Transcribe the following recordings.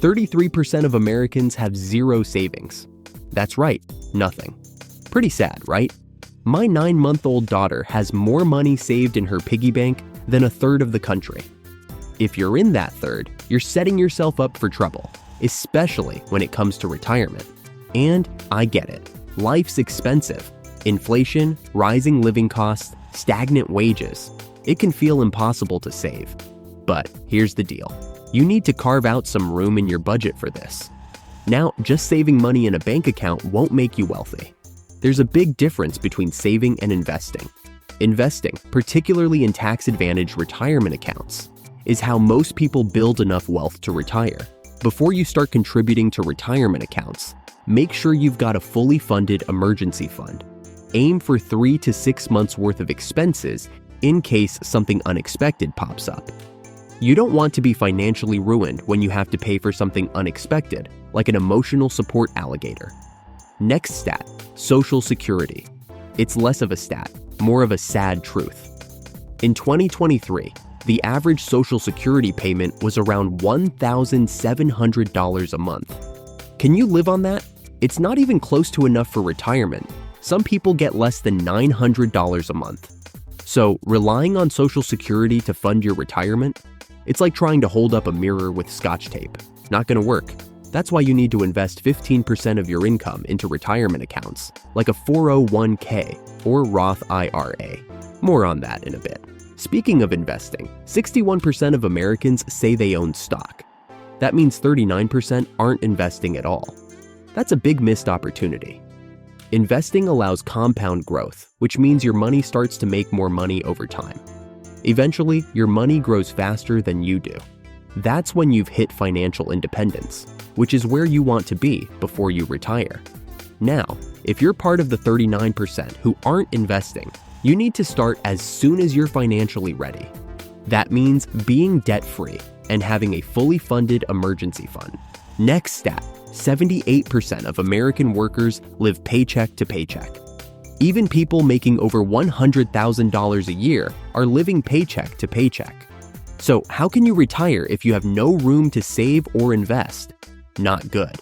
33% of Americans have zero savings. That's right, nothing. Pretty sad, right? My 9-month-old daughter has more money saved in her piggy bank than a third of the country. If you're in that third, you're setting yourself up for trouble, especially when it comes to retirement. And I get it. Life's expensive. Inflation, rising living costs, stagnant wages. It can feel impossible to save. But here's the deal. You need to carve out some room in your budget for this. Now, just saving money in a bank account won't make you wealthy. There's a big difference between saving and investing. Investing, particularly in tax-advantaged retirement accounts, is how most people build enough wealth to retire. Before you start contributing to retirement accounts, make sure you've got a fully funded emergency fund. Aim for 3 to 6 months worth of expenses in case something unexpected pops up. You don't want to be financially ruined when you have to pay for something unexpected, like an emotional support alligator. Next stat, Social Security. It's less of a stat, more of a sad truth. In 2023, the average Social Security payment was around $1,700 a month. Can you live on that? It's not even close to enough for retirement. Some people get less than $900 a month. So, relying on Social Security to fund your retirement? It's like trying to hold up a mirror with Scotch tape. Not gonna work. That's why you need to invest 15% of your income into retirement accounts, like a 401k or Roth IRA. More on that in a bit. Speaking of investing, 61% of Americans say they own stock. That means 39% aren't investing at all. That's a big missed opportunity. Investing allows compound growth, which means your money starts to make more money over time. Eventually, your money grows faster than you do. That's when you've hit financial independence, which is where you want to be before you retire. Now, if you're part of the 39% who aren't investing, you need to start as soon as you're financially ready. That means being debt-free and having a fully funded emergency fund. Next stat, 78% of American workers live paycheck to paycheck. Even people making over $100,000 a year are living paycheck to paycheck. So how can you retire if you have no room to save or invest? Not good.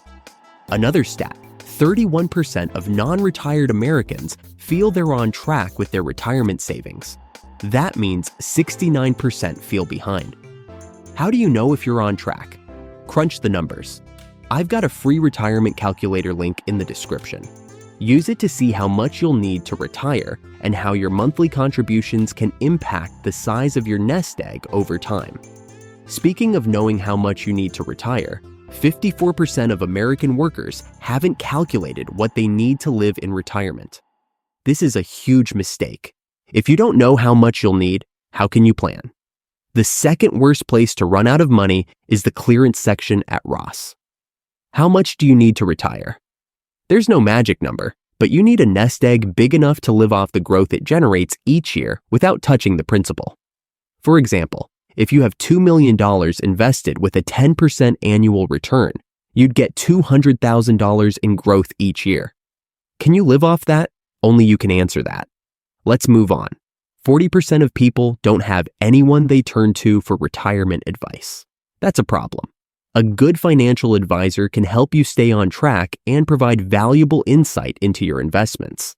Another stat, 31% of non-retired Americans feel they're on track with their retirement savings. That means 69% feel behind. How do you know if you're on track? Crunch the numbers. I've got a free retirement calculator link in the description. Use it to see how much you'll need to retire and how your monthly contributions can impact the size of your nest egg over time. Speaking of knowing how much you need to retire, 54% of American workers haven't calculated what they need to live in retirement. This is a huge mistake. If you don't know how much you'll need, how can you plan? The second worst place to run out of money is the clearance section at Ross. How much do you need to retire? There's no magic number, but you need a nest egg big enough to live off the growth it generates each year without touching the principal. For example, if you have $2 million invested with a 10% annual return, you'd get $200,000 in growth each year. Can you live off that? Only you can answer that. Let's move on. 40% of people don't have anyone they turn to for retirement advice. That's a problem. A good financial advisor can help you stay on track and provide valuable insight into your investments.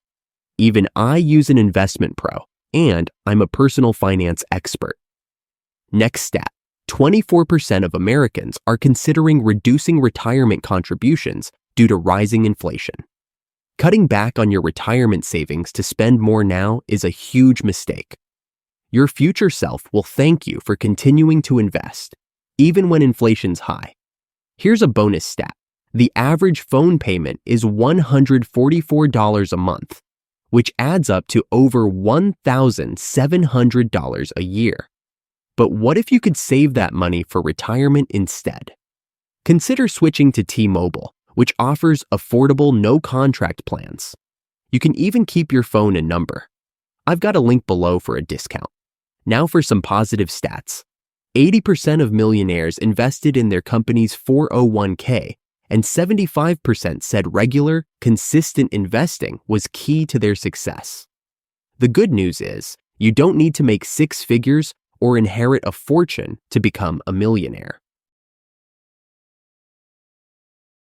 Even I use an investment pro, and I'm a personal finance expert. Next stat, 24% of Americans are considering reducing retirement contributions due to rising inflation. Cutting back on your retirement savings to spend more now is a huge mistake. Your future self will thank you for continuing to invest, even when inflation's high. Here's a bonus stat. The average phone payment is $144 a month, which adds up to over $1,700 a year. But what if you could save that money for retirement instead? Consider switching to T-Mobile, which offers affordable no-contract plans. You can even keep your phone and number. I've got a link below for a discount. Now for some positive stats. 80% of millionaires invested in their company's 401k, and 75% said regular, consistent investing was key to their success. The good news is, you don't need to make 6 figures or inherit a fortune to become a millionaire.